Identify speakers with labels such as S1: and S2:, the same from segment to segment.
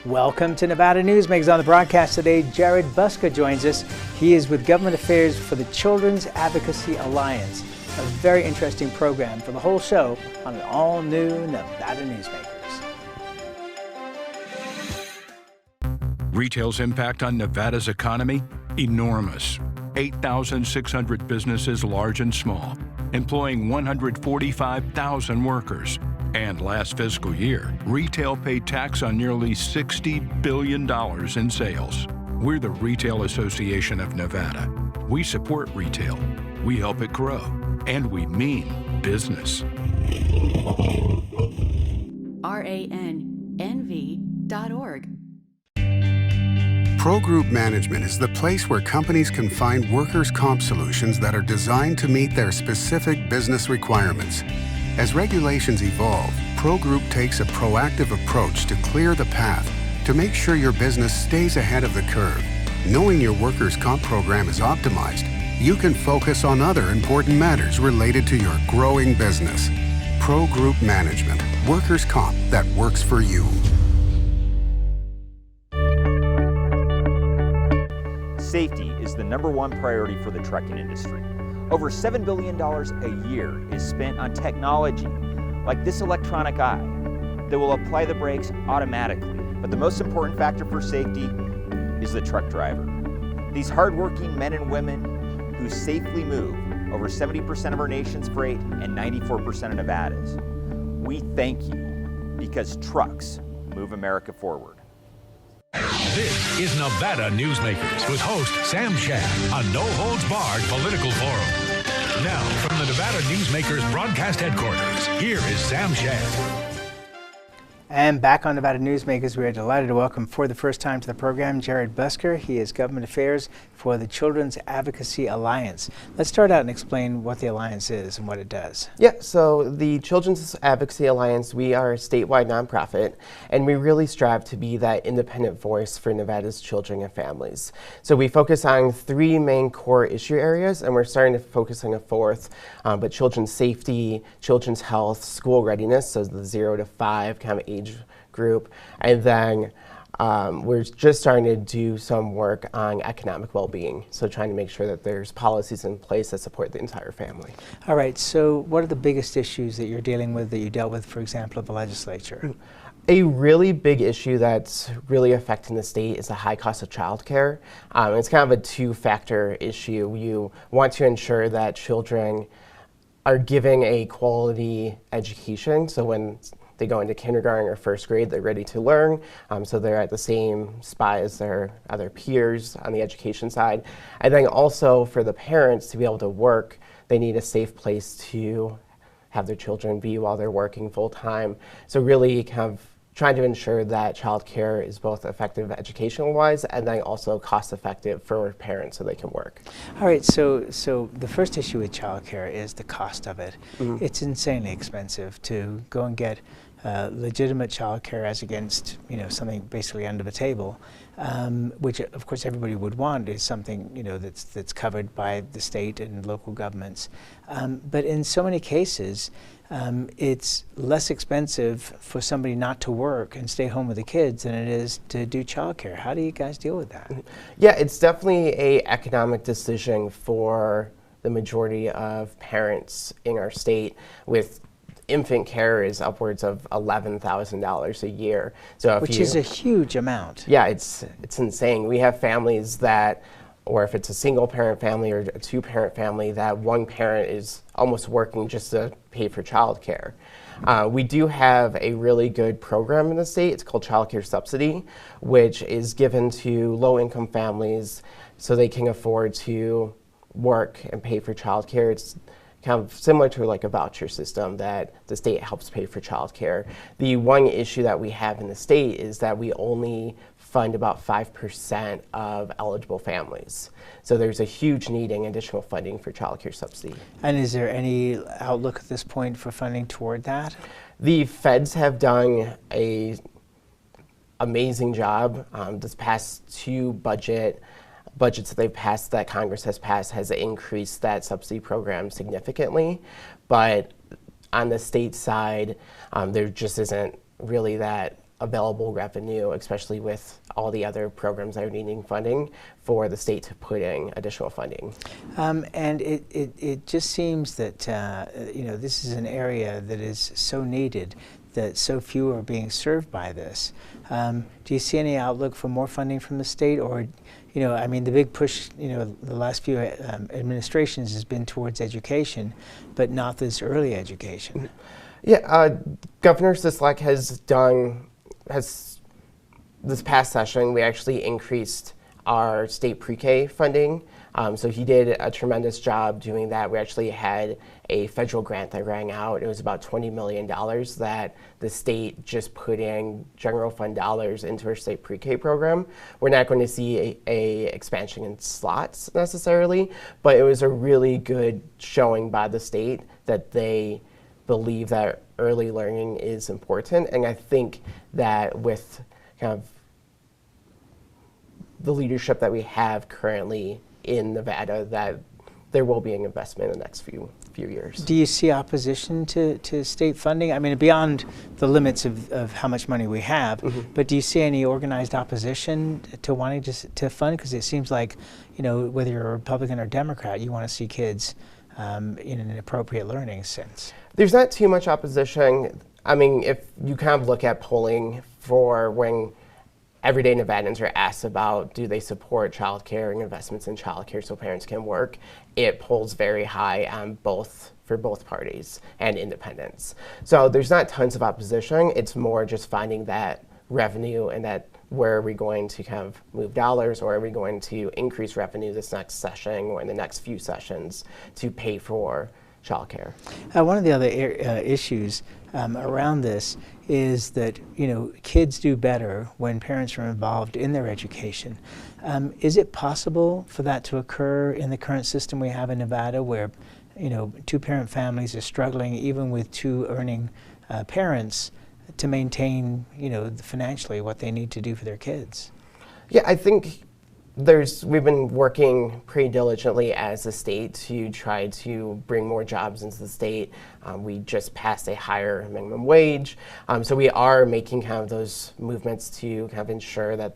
S1: Welcome to Nevada Newsmakers. On the broadcast today, Jared Busker joins us. He is with Government Affairs for the Children's Advocacy Alliance. A very interesting program for the whole show on an all-new Nevada Newsmakers.
S2: Retail's impact on Nevada's economy? Enormous. 8,600 businesses, large and small, employing 145,000 workers. And last fiscal year, retail paid tax on nearly $60 billion in sales. We're the Retail Association of Nevada. We support retail, we help it grow, and we mean business.
S3: RANNV.org.
S4: Pro Group Management is the place where companies can find workers' comp solutions that are designed to meet their specific business requirements. As regulations evolve, Pro Group takes a proactive approach to clear the path to make sure your business stays ahead of the curve. Knowing your workers' comp program is optimized, you can focus on other important matters related to your growing business. Pro Group Management, workers' comp that works for you.
S5: Safety is the #1 priority for the trucking industry. Over $7 billion a year is spent on technology like this electronic eye that will apply the brakes automatically. But the most important factor for safety is the truck driver. These hardworking men and women who safely move over 70% of our nation's freight and 94% of Nevada's. We thank you because trucks move America forward.
S6: This is Nevada Newsmakers with host Sam Shad on No Holds Barred Political Forum. Now, from the Nevada Newsmakers broadcast headquarters, here is Sam Shad.
S1: And back on Nevada Newsmakers, we are delighted to welcome for the first time to the program Jared Busker. He is Government Affairs for the Children's Advocacy Alliance. Let's start out and explain what the Alliance is and what it does.
S7: Yeah, so the Children's Advocacy Alliance, we are a statewide nonprofit, and we really strive to be that independent voice for Nevada's children and families. So we focus on 3 main core issue areas, and we're starting to focus on a 4th, but children's safety, children's health, school readiness, so the 0 to 5 kind of age group, and then we're just starting to do some work on economic well-being, so trying to make sure that there's policies in place that support the entire family.
S1: All right, so what are the biggest issues that you're dealing with, that you dealt with, for example, at the legislature?
S7: A really big issue that's really affecting the state is the high cost of childcare. It's kind of a 2-factor issue. You want to ensure that children are given a quality education, so when they go into kindergarten or 1st grade, they're ready to learn, so they're at the same spot as their other peers on the education side. And then also for the parents to be able to work, they need a safe place to have their children be while they're working full-time. So really kind of trying to ensure that childcare is both effective educational-wise and then also cost-effective for parents so they can work.
S1: All right, so the first issue with childcare is the cost of it. Mm-hmm. It's insanely expensive to go and get legitimate childcare as against, something basically under the table, which of course everybody would want is something, that's covered by the state and local governments. But in so many cases, it's less expensive for somebody not to work and stay home with the kids than it is to do childcare. How do you guys deal with that?
S7: Yeah, it's definitely an economic decision for the majority of parents in our state. With infant care is upwards of $11,000 a year. So
S1: which is a huge amount.
S7: Yeah, it's insane. We have families that, or if it's a single parent family or a 2-parent family, that one parent is almost working just to pay for childcare. We do have a really good program in the state. It's called Child Care Subsidy, which is given to low-income families so they can afford to work and pay for childcare. It's kind of similar to like a voucher system that the state helps pay for childcare. The one issue that we have in the state is that we only fund about 5% of eligible families. So there's a huge need in additional funding for childcare subsidy.
S1: And is there any outlook at this point for funding toward that?
S7: The feds have done a amazing job. This past 2 budgets that they've passed, that Congress has passed, has increased that subsidy program significantly. But on the state side, there just isn't really that available revenue, especially with all the other programs that are needing funding, for the state to put in additional funding.
S1: And it just seems that this is an area that is so needed, that so few are being served by this. Do you see any outlook for more funding from the state, or, the big push, the last few administrations has been towards education, but not this early education?
S7: Yeah, Governor Sisolak this past session, we actually increased our state pre-K funding. So he did a tremendous job doing that. We actually had a federal grant that rang out. It was about $20 million that the state just put in general fund dollars into our state pre-K program. We're not going to see a expansion in slots necessarily, but it was a really good showing by the state that they believe that early learning is important. And I think that with kind of the leadership that we have currently in Nevada, that there will be an investment in the next few years.
S1: Do you see opposition to state funding? I mean, beyond the limits of how much money we have, but do you see any organized opposition to wanting to fund? Because it seems like, whether you're a Republican or Democrat, you want to see kids in an appropriate learning sense.
S7: There's not too much opposition. I mean, if you kind of look at polling for when everyday Nevadans are asked about do they support childcare and investments in childcare so parents can work, it polls very high on for both parties and independents. So there's not tons of opposition. It's more just finding that revenue and that where are we going to kind of move dollars, or are we going to increase revenue this next session or in the next few sessions to pay for childcare.
S1: One of the other issues around this is that kids do better when parents are involved in their education. Is it possible for that to occur in the current system we have in Nevada, where two-parent families are struggling even with two earning parents to maintain financially what they need to do for their kids?
S7: Yeah, I think we've been working pretty diligently as a state to try to bring more jobs into the state. We just passed a higher minimum wage. So we are making kind of those movements to kind of ensure that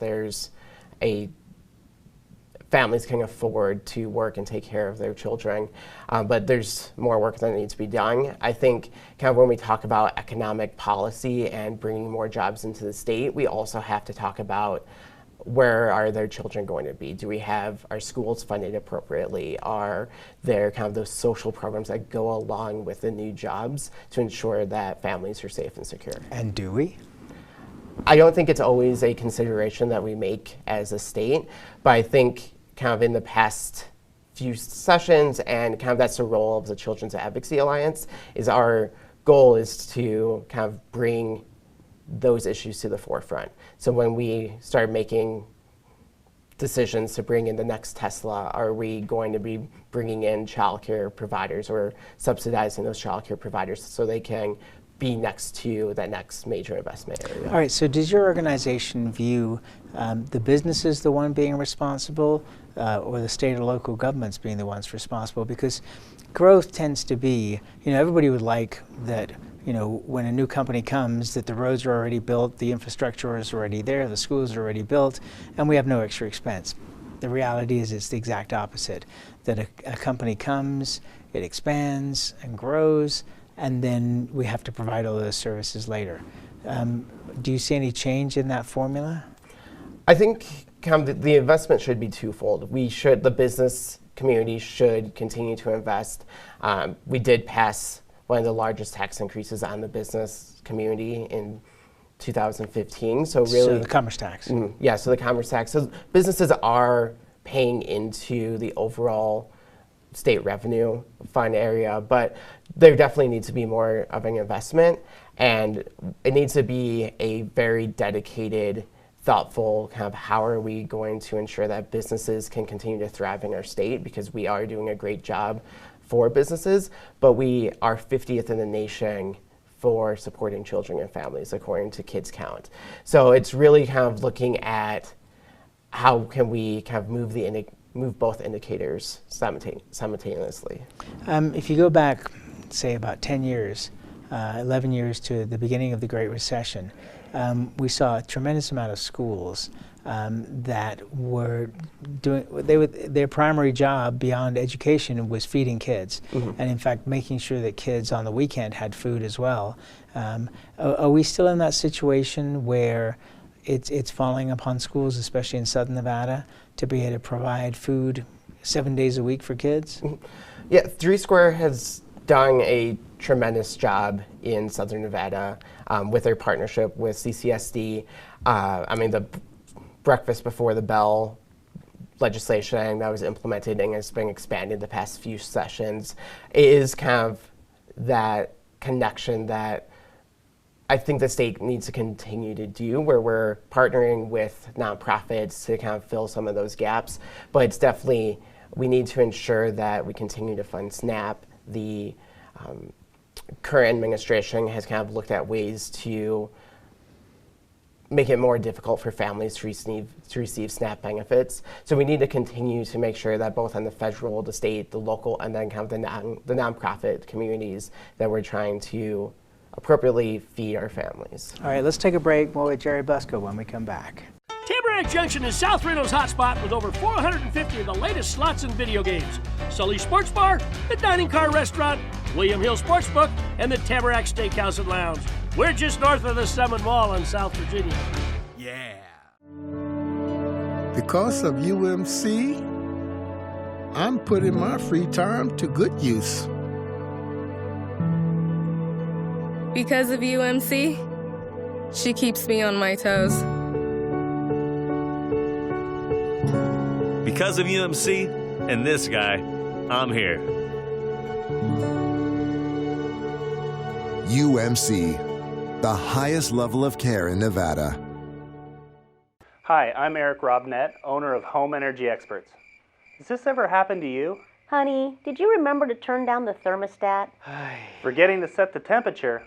S7: families can afford to work and take care of their children. But there's more work that needs to be done. I think kind of when we talk about economic policy and bringing more jobs into the state, we also have to talk about where are their children going to be? Do we have our schools funded appropriately? Are there kind of those social programs that go along with the new jobs to ensure that families are safe and secure?
S1: And do we?
S7: I don't think it's always a consideration that we make as a state, but I think kind of in the past few sessions, and kind of that's the role of the Children's Advocacy Alliance, is our goal is to kind of bring those issues to the forefront. So when we start making decisions to bring in the next Tesla, are we going to be bringing in childcare providers or subsidizing those childcare providers so they can be next to that next major investment area?
S1: All right, so does your organization view the businesses the one being responsible or the state or local governments being the ones responsible? Because growth tends to be, everybody would like that, when a new company comes, that the roads are already built, the infrastructure is already there, the schools are already built, and we have no extra expense. The reality is it's the exact opposite, that a company comes, it expands and grows, and then we have to provide all those services later. Do you see any change in that formula?
S7: I think kind of the investment should be twofold. The business community should continue to invest. We did pass one of the largest tax increases on the business community in 2015. So really,
S1: so the commerce tax.
S7: Yeah, so the commerce tax. So businesses are paying into the overall state revenue fund area, but there definitely needs to be more of an investment, and it needs to be a very dedicated, thoughtful kind of how are we going to ensure that businesses can continue to thrive in our state, because we are doing a great job for businesses, but we are 50th in the nation for supporting children and families according to Kids Count. So it's really kind of looking at how can we kind of move both indicators simultaneously.
S1: If you go back, say, about 10 years, 11 years to the beginning of the Great Recession, we saw a tremendous amount of schools that were doing, their primary job beyond education was feeding kids, and in fact making sure that kids on the weekend had food as well. Are we still in that situation where it's falling upon schools, especially in Southern Nevada, to be able to provide food 7 days a week for kids?
S7: Yeah, Three Square has done a tremendous job in Southern Nevada with their partnership with CCSD. I mean, the breakfast before the bell legislation that was implemented and has been expanded the past few sessions is kind of that connection that I think the state needs to continue to do, where we're partnering with nonprofits to kind of fill some of those gaps. But it's definitely, we need to ensure that we continue to fund SNAP. The current administration has kind of looked at ways to make it more difficult for families to receive SNAP benefits. So we need to continue to make sure that both on the federal, the state, the local, and then kind of the nonprofit communities that we're trying to appropriately feed our families.
S1: All right, let's take a break. More with Jerry Busker when we come back.
S8: Tamarack Junction is South Reno's hotspot with over 450 of the latest slots and video games. Sully Sports Bar, the Dining Car Restaurant, William Hill Sportsbook, and the Tamarack Steakhouse and Lounge. We're just north of the Summit Mall in South Virginia.
S6: Yeah.
S9: Because of UMC, I'm putting my free time to good use.
S10: Because of UMC, she keeps me on my toes.
S11: Because of UMC and this guy, I'm here.
S12: UMC, the highest level of care in Nevada.
S13: Hi, I'm Eric Robnett, owner of Home Energy Experts. Has this ever happened to you?
S14: Honey, did you remember to turn down the thermostat?
S13: Forgetting to set the temperature?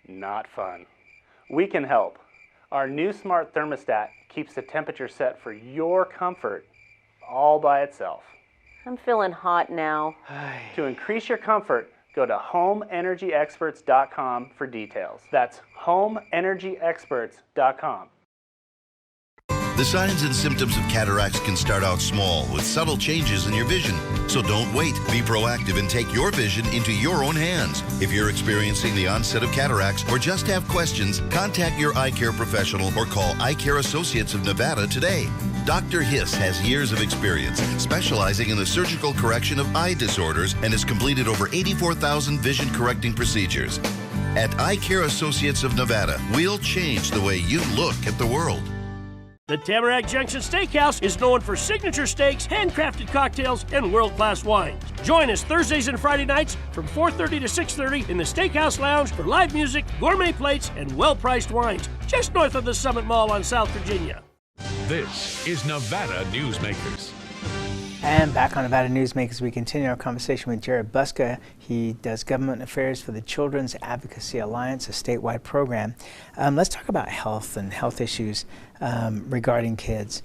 S13: Not fun. We can help. Our new smart thermostat keeps the temperature set for your comfort all by itself.
S14: I'm feeling hot now.
S13: To increase your comfort, go to homeenergyexperts.com for details. That's homeenergyexperts.com.
S15: The signs and symptoms of cataracts can start out small with subtle changes in your vision. So don't wait. Be proactive and take your vision into your own hands. If you're experiencing the onset of cataracts or just have questions, contact your eye care professional or call Eye Care Associates of Nevada today. Dr. Hiss has years of experience specializing in the surgical correction of eye disorders and has completed over 84,000 vision correcting procedures. At Eye Care Associates of Nevada, we'll change the way you look at the world.
S8: The Tamarack Junction Steakhouse is known for signature steaks, handcrafted cocktails, and world-class wines. Join us Thursdays and Friday nights from 4:30 to 6:30 in the Steakhouse Lounge for live music, gourmet plates, and well-priced wines, just north of the Summit Mall on South Virginia.
S6: This is Nevada Newsmakers.
S1: And back on Nevada Newsmakers, we continue our conversation with Jared Busker. He does government affairs for the Children's Advocacy Alliance, a statewide program. Let's talk about health and health issues regarding kids.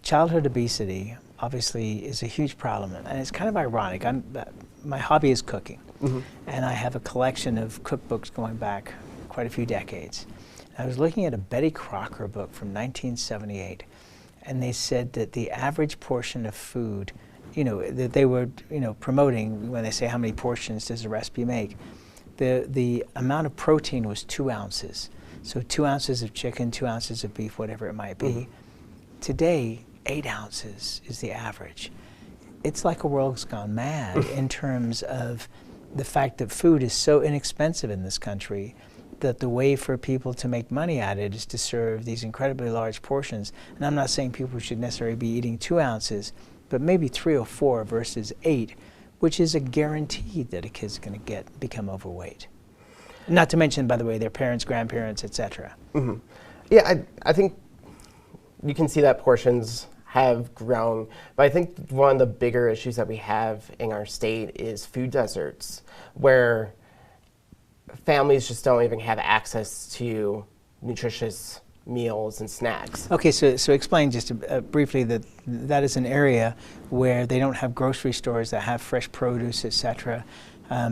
S1: Childhood obesity obviously is a huge problem, and it's kind of ironic. My hobby is cooking, and I have a collection of cookbooks going back quite a few decades. I was looking at a Betty Crocker book from 1978. And they said that the average portion of food, that they were, promoting when they say how many portions does a recipe make, the amount of protein was 2 ounces. So 2 ounces of chicken, 2 ounces of beef, whatever it might be. Today, 8 ounces is the average. It's like a world's gone mad in terms of the fact that food is so inexpensive in this country that the way for people to make money at it is to serve these incredibly large portions. And I'm not saying people should necessarily be eating 2 ounces, but maybe 3 or 4 versus 8, which is a guarantee that a kid's going to become overweight. Not to mention, by the way, their parents, grandparents, etc.
S7: Yeah, I think you can see that portions have grown, but I think one of the bigger issues that we have in our state is food deserts, where families just don't even have access to nutritious meals and snacks.
S1: Okay, so explain just briefly that is an area where they don't have grocery stores that have fresh produce, etc.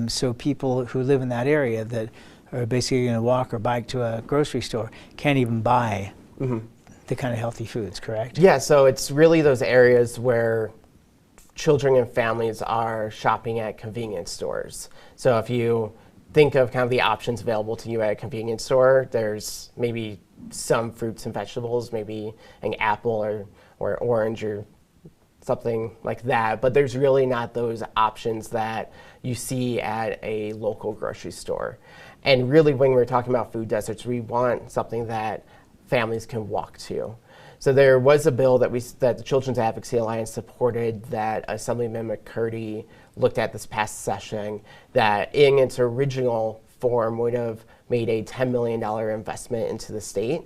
S1: So people who live in that area that are basically going to walk or bike to a grocery store can't even buy the kind of healthy foods, correct?
S7: Yeah, so it's really those areas where children and families are shopping at convenience stores. So if you think of kind of the options available to you at a convenience store, there's maybe some fruits and vegetables, maybe an apple or orange or something like that, but there's really not those options that you see at a local grocery store. And really, when we're talking about food deserts, we want something that families can walk to. So there was a bill that the Children's Advocacy Alliance supported that Assemblyman McCurdy looked at this past session that in its original form would have made a $10 million investment into the state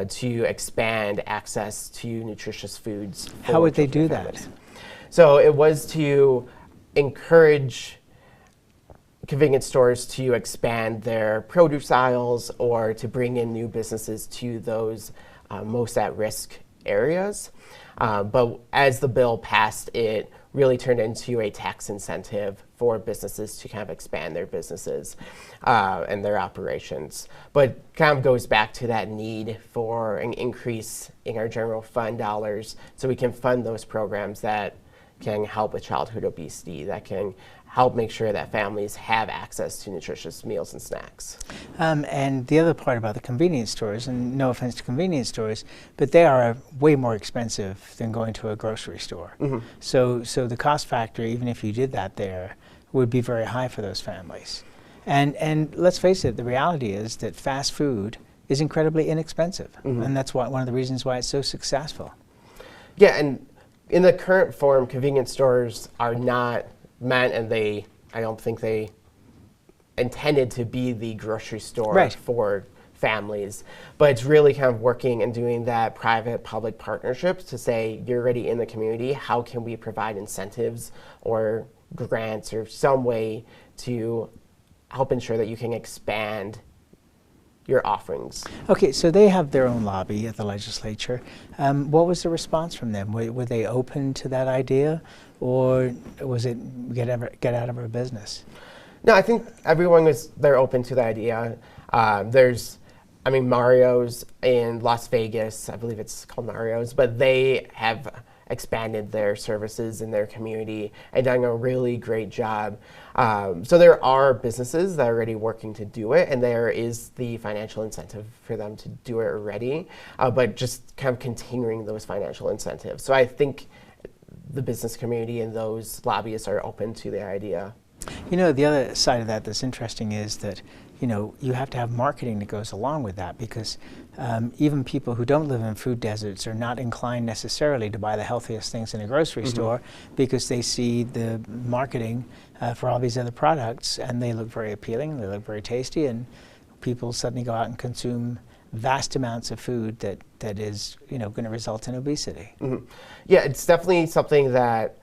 S7: to expand access to nutritious foods.
S1: How would they do that?
S7: So it was to encourage convenience stores to expand their produce aisles or to bring in new businesses to those most at-risk areas. But as the bill passed, it really turned into a tax incentive for businesses to kind of expand their businesses and their operations. But kind of goes back to that need for an increase in our general fund dollars so we can fund those programs that can help with childhood obesity, that can help make sure that families have access to nutritious meals and snacks.
S1: And the other part about the convenience stores, and no offense to convenience stores, but they are way more expensive than going to a grocery store. So the cost factor, even if you did that there, would be very high for those families. And let's face it, the reality is that fast food is incredibly inexpensive. And that's one of the reasons why it's so successful.
S7: Yeah, and in the current form, convenience stores are not meant, and I don't think they intended to be the grocery store for families, but it's really kind of working and doing that private-public partnerships to say, you're already in the community, how can we provide incentives or grants or some way to help ensure that you can expand your offerings.
S1: Okay, so they have their own lobby at the legislature. What was the response from them? Were they open to that idea, or was it get out of our business?
S7: No, I think they're open to the idea. Mario's in Las Vegas, I believe it's called Mario's, but they have expanded their services in their community and done a really great job. So there are businesses that are already working to do it, and there is the financial incentive for them to do it already, but just kind of continuing those financial incentives. So I think the business community and those lobbyists are open to the idea.
S1: You know, the other side of that that's interesting is that, you know, you have to have marketing that goes along with that, because even people who don't live in food deserts are not inclined necessarily to buy the healthiest things in a grocery store, because they see the marketing for all these other products and they look very appealing, they look very tasty, and people suddenly go out and consume vast amounts of food that is, you know, going to result in obesity.
S7: Yeah, it's definitely something that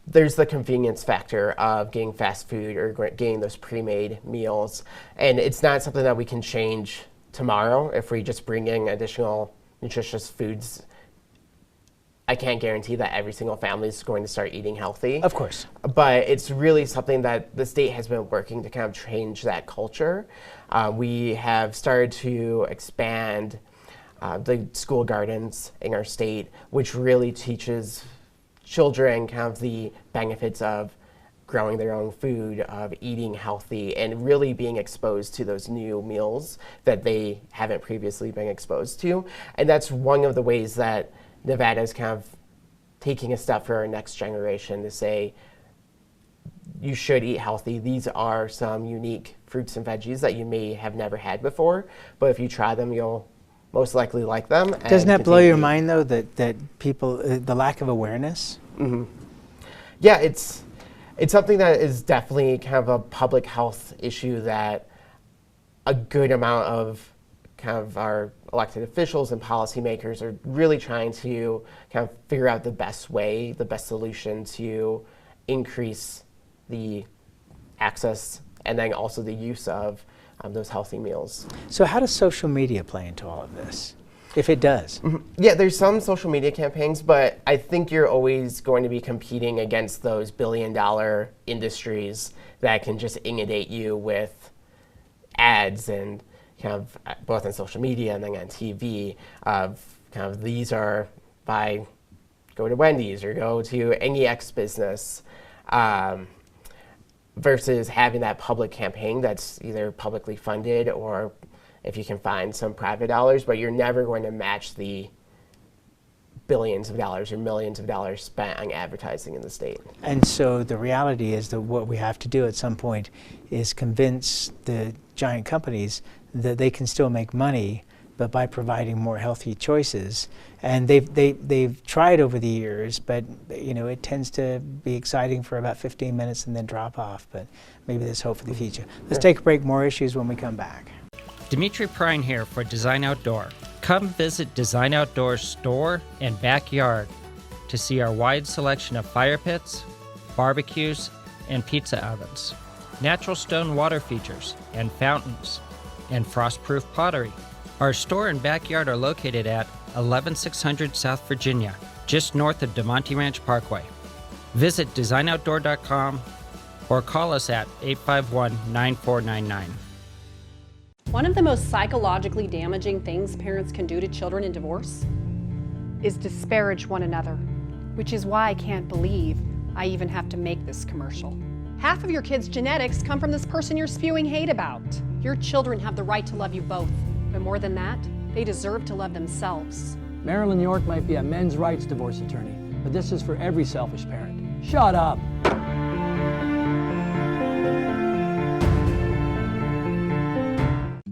S7: there's the convenience factor of getting fast food or getting those pre-made meals, and it's not something that we can change tomorrow if we just bring in additional nutritious foods. I can't guarantee that every single family is going to start eating healthy.
S1: Of course.
S7: But it's really something that the state has been working to kind of change that culture. We have started to expand the school gardens in our state, which really teaches children kind of the benefits of growing their own food, of eating healthy, and really being exposed to those new meals that they haven't previously been exposed to. And that's one of the ways that Nevada is kind of taking a step for our next generation to say, you should eat healthy. These are some unique fruits and veggies that you may have never had before, but if you try them, you'll most likely like them.
S1: Doesn't that blow your mind, though, that people, the lack of awareness?
S7: Yeah, it's something that is definitely kind of a public health issue that a good amount of kind of our elected officials and policymakers are really trying to kind of figure out the best way, the best solution to increase the access and then also the use of those healthy meals.
S1: So how does social media play into all of this? if it does?
S7: Yeah, there's some social media campaigns, but I think you're always going to be competing against those billion-dollar industries that can just inundate you with ads and kind of both on social media and then on TV of kind of these are by go to Wendy's or go to any X business. Versus having that public campaign that's either publicly funded or if you can find some private dollars, but you're never going to match the billions of dollars or millions of dollars spent on advertising in the state.
S1: And so the reality is that what we have to do at some point is convince the giant companies that they can still make money, but by providing more healthy choices. And they've tried over the years, but it tends to be exciting for about 15 minutes and then drop off. But maybe there's hope for the future. Let's take a break. More issues when we come back.
S16: Dimitri Prine here for Design Outdoor. Come visit Design Outdoor's store and backyard to see our wide selection of fire pits, barbecues, and pizza ovens, natural stone water features and fountains, and frost-proof pottery. Our store and backyard are located at 11600 South Virginia, just north of DeMonte Ranch Parkway. Visit designoutdoor.com or call us at 851-9499.
S17: One of the most psychologically damaging things parents can do to children in divorce is disparage one another, which is why I can't believe I even have to make this commercial. Half of your kids' genetics come from this person you're spewing hate about. Your children have the right to love you both, but more than that, they deserve to love themselves.
S18: Marilyn York might be a men's rights divorce attorney, but this is for every selfish parent. Shut up.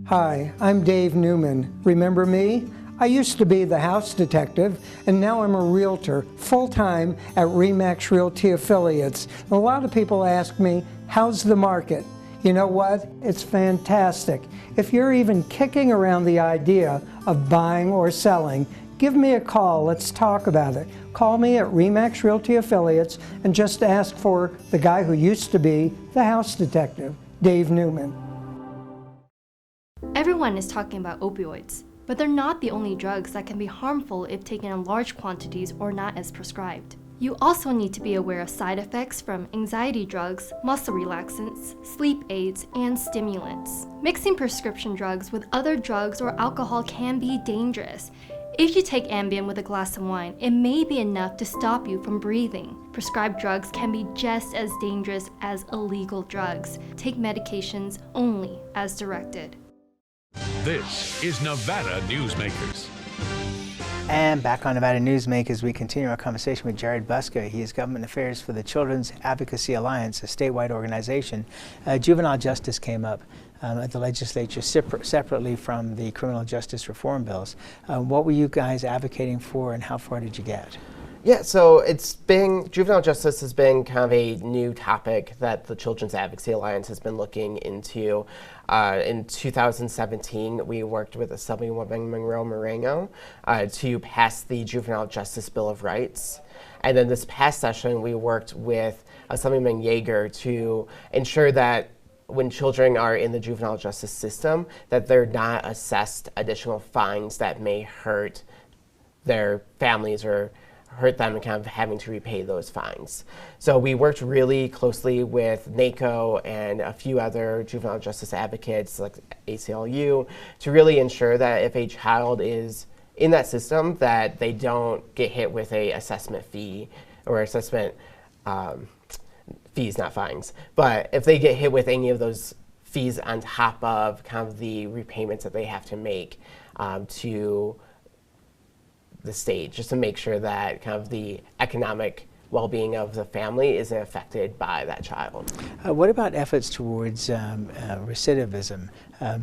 S19: Hi, I'm Dave Newman. Remember me? I used to be the house detective, and now I'm a realtor, full-time at RE/MAX Realty Affiliates. A lot of people ask me, how's the market? You know what? It's fantastic. If you're even kicking around the idea of buying or selling, give me a call. Let's talk about it. Call me at RE/MAX Realty Affiliates and just ask for the guy who used to be the house detective, Dave Newman.
S20: Everyone is talking about opioids, but they're not the only drugs that can be harmful if taken in large quantities or not as prescribed. You also need to be aware of side effects from anxiety drugs, muscle relaxants, sleep aids, and stimulants. Mixing prescription drugs with other drugs or alcohol can be dangerous. If you take Ambien with a glass of wine, it may be enough to stop you from breathing. Prescribed drugs can be just as dangerous as illegal drugs. Take medications only as directed.
S6: This is Nevada Newsmakers.
S1: And back on Nevada Newsmakers, we continue our conversation with Jared Busker. He is Government Affairs for the Children's Advocacy Alliance, a statewide organization. Juvenile justice came up at the legislature separately from the criminal justice reform bills. What were you guys advocating for, and how far did you get?
S7: Yeah, so juvenile justice has been kind of a new topic that the Children's Advocacy Alliance has been looking into. In 2017, we worked with Assemblywoman Monroe Moreno to pass the Juvenile Justice Bill of Rights. And then this past session, we worked with Assemblyman Yeager to ensure that when children are in the juvenile justice system, that they're not assessed additional fines that may hurt their families or hurt them and kind of having to repay those fines. So we worked really closely with NACO and a few other juvenile justice advocates like ACLU to really ensure that if a child is in that system, that they don't get hit with a assessment fee or assessment fees, not fines. But if they get hit with any of those fees on top of kind of the repayments that they have to make to the state, just to make sure that kind of the economic well-being of the family isn't affected by that child.
S1: What about efforts towards recidivism,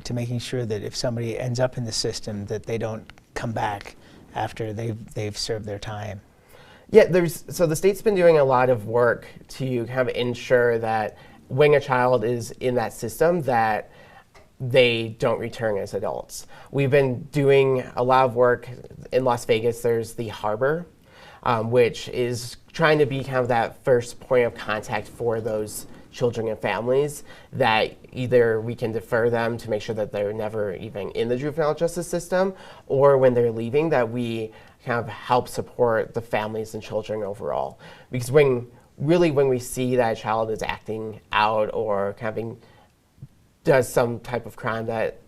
S1: to making sure that if somebody ends up in the system that they don't come back after they've served their time?
S7: Yeah, so the state's been doing a lot of work to kind of ensure that when a child is in that system that they don't return as adults. We've been doing a lot of work in Las Vegas. There's the Harbor, which is trying to be kind of that first point of contact for those children and families, that either we can defer them to make sure that they're never even in the juvenile justice system, or when they're leaving, that we kind of help support the families and children overall. Because when we see that a child is acting out or does some type of crime that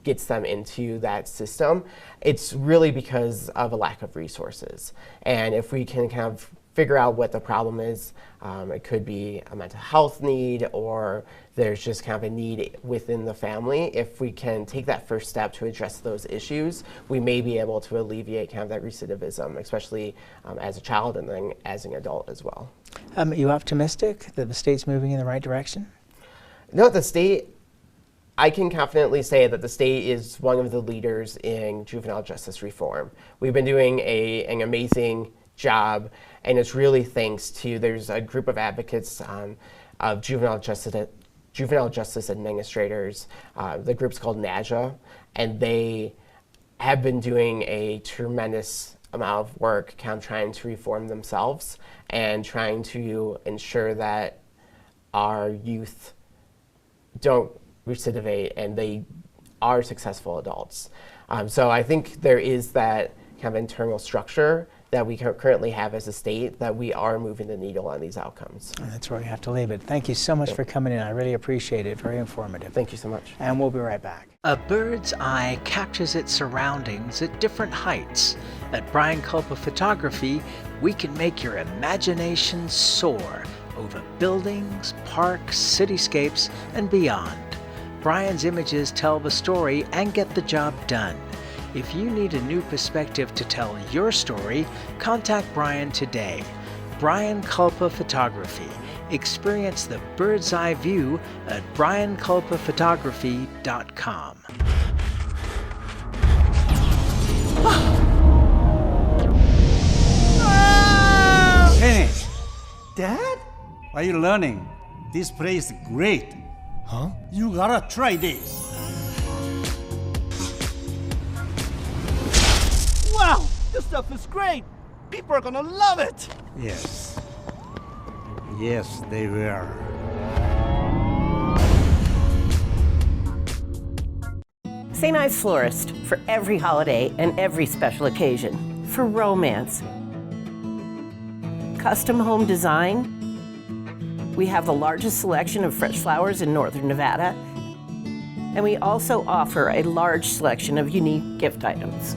S7: gets them into that system, it's really because of a lack of resources. And if we can kind of figure out what the problem is, it could be a mental health need, or there's just kind of a need within the family. If we can take that first step to address those issues, we may be able to alleviate kind of that recidivism, especially as a child and then as an adult as well.
S1: Are you optimistic that the state's moving in the right direction?
S7: No, the state, I can confidently say that the state is one of the leaders in juvenile justice reform. We've been doing an amazing job, and it's really thanks to, there's a group of advocates of juvenile justice administrators. The group's called NAJA, and they have been doing a tremendous amount of work kind of trying to reform themselves and trying to ensure that our youth don't recidivate and they are successful adults. So I think there is that kind of internal structure that we currently have as a state, that we are moving the needle on these outcomes.
S1: That's where we have to leave it. Thank you so much for coming in. I really appreciate it. Very informative.
S7: Thank you so much.
S1: And we'll be right back.
S21: A bird's eye captures its surroundings at different heights. At Brian Culpa Photography, we can make your imagination soar over buildings, parks, cityscapes, and beyond. Brian's images tell the story and get the job done. If you need a new perspective to tell your story, contact Brian today. Brian Culpa Photography. Experience the bird's eye view at brianculpaphotography.com.
S22: Kenny! Dad? What are you learning? This place is great. Huh? You gotta try this.
S23: Wow! This stuff is great! People are gonna love it!
S22: Yes. Yes, they will.
S24: St. Ives Florist, for every holiday and every special occasion. For romance. Custom home design. We have the largest selection of fresh flowers in northern Nevada. And we also offer a large selection of unique gift items.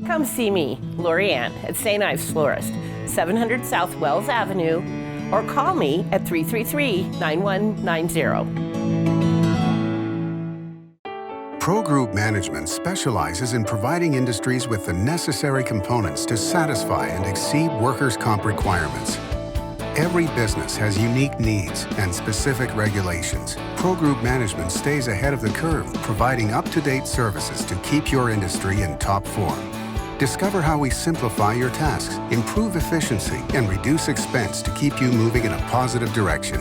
S24: Come see me, Lorianne, at St. Ives Florist, 700 South Wells Avenue, or call me at 333-9190.
S4: Pro Group Management specializes in providing industries with the necessary components to satisfy and exceed workers' comp requirements. Every business has unique needs and specific regulations. Pro Group Management stays ahead of the curve, providing up-to-date services to keep your industry in top form. Discover how we simplify your tasks, improve efficiency, and reduce expense to keep you moving in a positive direction.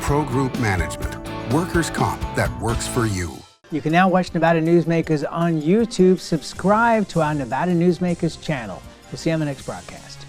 S4: Pro Group Management. Workers' comp that works for you.
S1: You can now watch Nevada Newsmakers on YouTube. Subscribe to our Nevada Newsmakers channel. We'll see you on the next broadcast.